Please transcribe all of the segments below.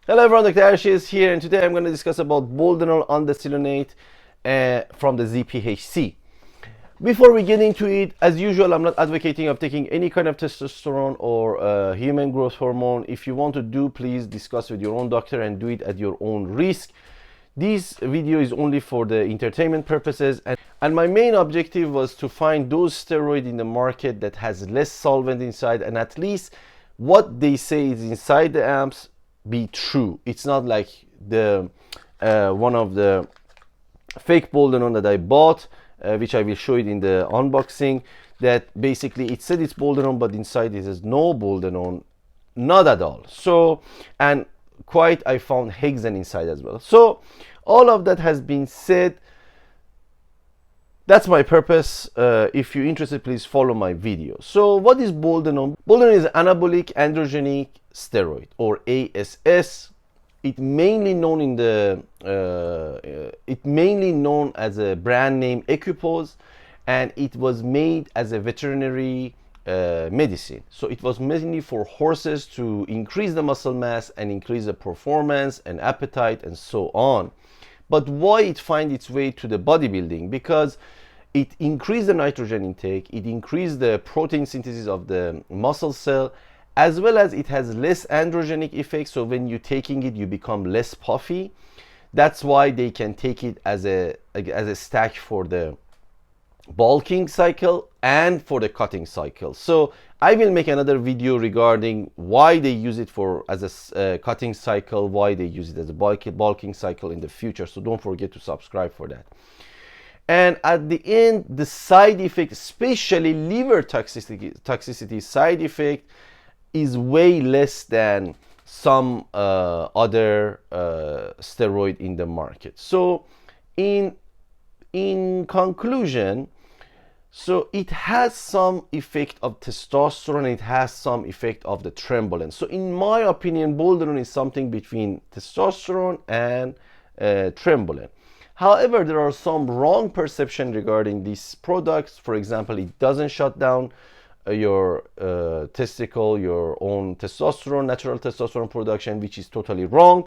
Hello everyone, Dr. Ashi is here, and today I'm going to discuss about boldenone undecylonate from the ZPHC. Before we get into it, as usual, I'm not advocating of taking any kind of testosterone or human growth hormone. If you want to do, please discuss with your own doctor and do it at your own risk. This video is only for the entertainment purposes, and my main objective was to find those steroids in the market that has less solvent inside, and at least what they say is inside the amps be true. It's not like the one of the fake boldenone that I bought, which I will show it in the unboxing, that basically it said it's boldenone, but inside it says no boldenone, not at all. So, and quite I found hexane inside as well. So all of that has been said. That's my purpose. If you're interested, please follow my video. So what is boldenone? Boldenone is anabolic androgenic steroid, or ASS. It mainly known as a brand name Equipose, and it was made as a veterinary medicine. So it was mainly for horses to increase the muscle mass and increase the performance and appetite and so on. But why it find its way to the bodybuilding? Because it increased the nitrogen intake, it increased the protein synthesis of the muscle cell, as well as it has less androgenic effects. So when you're taking it, you become less puffy. That's why they can take it as a stack for the bulking cycle and for the cutting cycle. So I will make another video regarding why they use it for as a cutting cycle, why they use it as a bulking cycle in the future. So don't forget to subscribe for that. And at the end, the side effect, especially liver toxicity side effect, is way less than some other steroid in the market. So in conclusion, so it has some effect of testosterone, it has some effect of the trembolone. So in my opinion, boldenone is something between testosterone and trembolone. However, there are some wrong perception regarding these products. For example, it doesn't shut down your testicle, your own testosterone, natural testosterone production, which is totally wrong.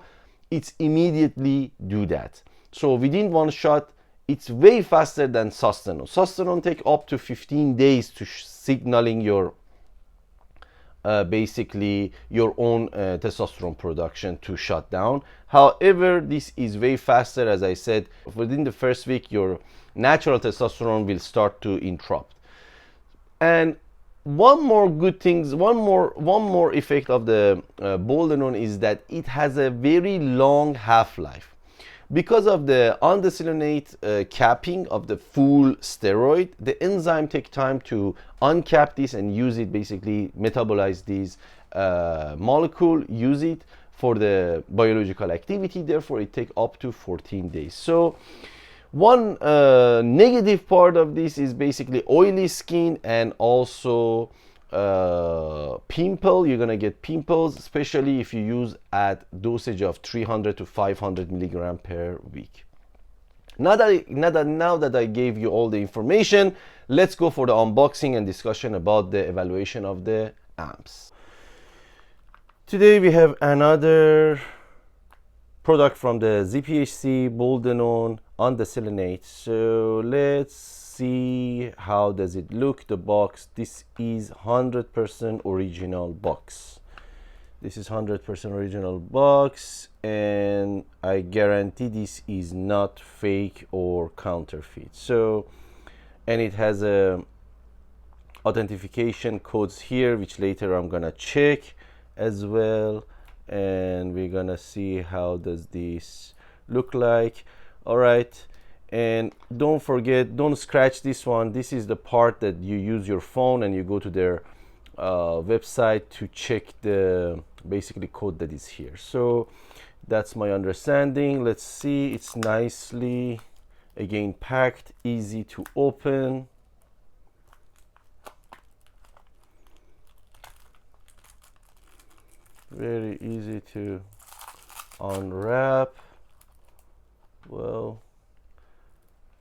It's immediately do that. So within one shot, it's way faster than sustanon. Sustanon take up to 15 days to signaling your basically your own testosterone production to shut down. However, this is way faster. As I said, within the first week, your natural testosterone will start to interrupt. And one more good thing, one more effect of the boldenone is that it has a very long half-life. Because of the undecylonate capping of the full steroid, the enzyme take time to uncap this and use it, basically metabolize these molecule, use it for the biological activity. Therefore, it take up to 14 days. So one negative part of this is basically oily skin and also pimple. You're gonna get pimples, especially if you use at dosage of 300 to 500 milligram per week. Now that I gave you all the information, let's go for the unboxing and discussion about the evaluation of the amps. Today we have another product from the ZPHC, boldenone undecylonate. So let's see how does it look. The box, this is 100% original box. This is 100% original box, and I guarantee this is not fake or counterfeit. So, and it has a authentication codes here, which later I'm gonna check as well, and we're gonna see how does this look like. All right, and don't forget, don't scratch this one. This is the part that you use your phone and you go to their website to check the basically code that is here. So that's my understanding. Let's see, it's nicely again packed, easy to open. Very easy to unwrap. Well,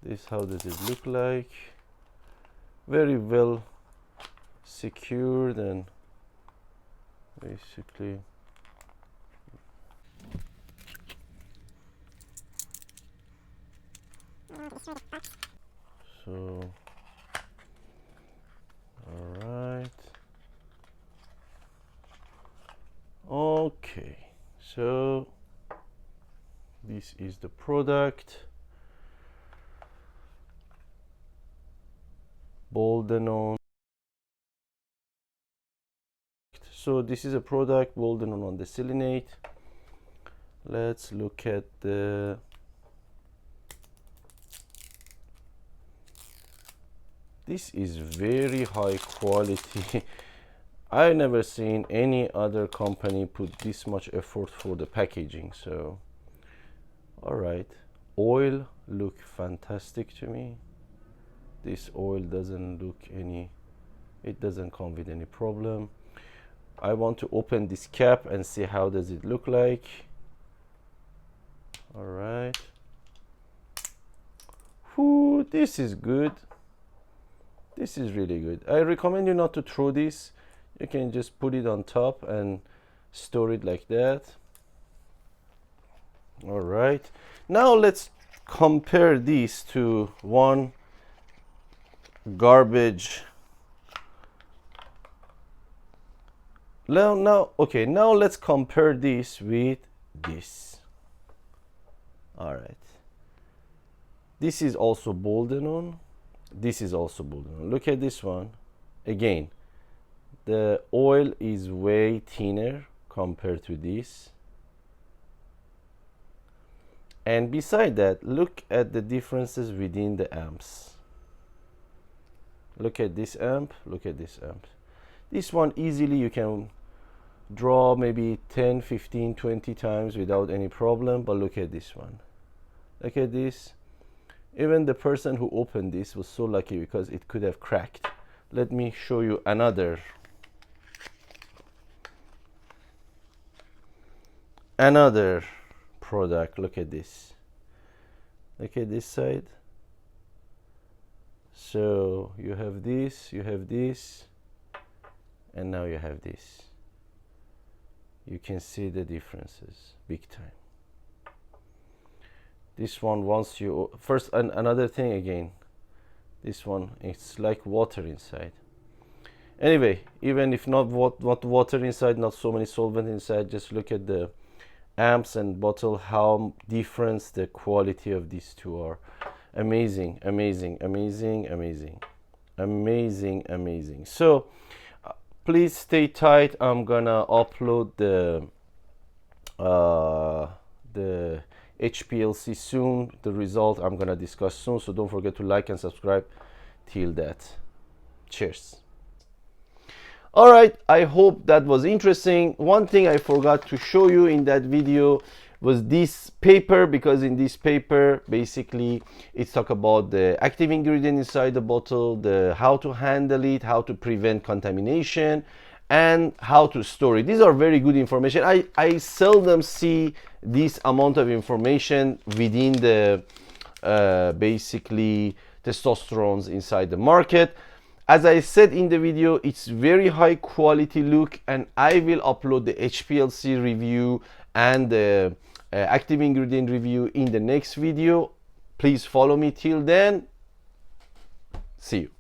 this, how does it look like? Very well secured and basically So, all right. Okay, so this is the product. Boldenone. So this is a product, boldenone undecylenate. Let's look at the this is very high quality. I've never seen any other company put this much effort for the packaging. So all right, oil look fantastic to me. This oil doesn't look any, it doesn't come with any problem. I want to open this cap and see how does it look like. All right. Whew, this is good. This is really good. I recommend you not to throw this. You can just put it on top and store it like that. All right. Now let's compare this to one garbage. Okay, now let's compare this with this. All right. This is also boldenone. This is also boldenone. Look at this one. Again, the oil is way thinner compared to this. And beside that, look at the differences within the amps. Look at this amp, look at this amp. This one easily you can draw maybe 10, 15, 20 times without any problem, but look at this one. Look at this. Even the person who opened this was so lucky because it could have cracked. Let me show you another product. Look at this. Look at this side. So you have this, and now you have this. You can see the differences big time. This one, once you first, another thing again, this one, it's like water inside. Anyway, even if not water inside, not so many solvent inside, just look at the amps and bottle, how different the quality of these two are. Amazing, amazing, amazing, amazing, amazing, amazing. So please stay tight. I'm gonna upload the HPLC soon. The result I'm gonna discuss soon, so don't forget to like and subscribe. Till that, cheers. All right, I hope that was interesting. One thing I forgot to show you in that video was this paper, because in this paper basically it's talk about the active ingredient inside the bottle, the how to handle it, how to prevent contamination, and how to store it. These are very good information. I seldom see this amount of information within the basically testosterones inside the market. As I said in the video, it's very high quality look, and I will upload the HPLC review and the active ingredient review in the next video. Please follow me till then. See you.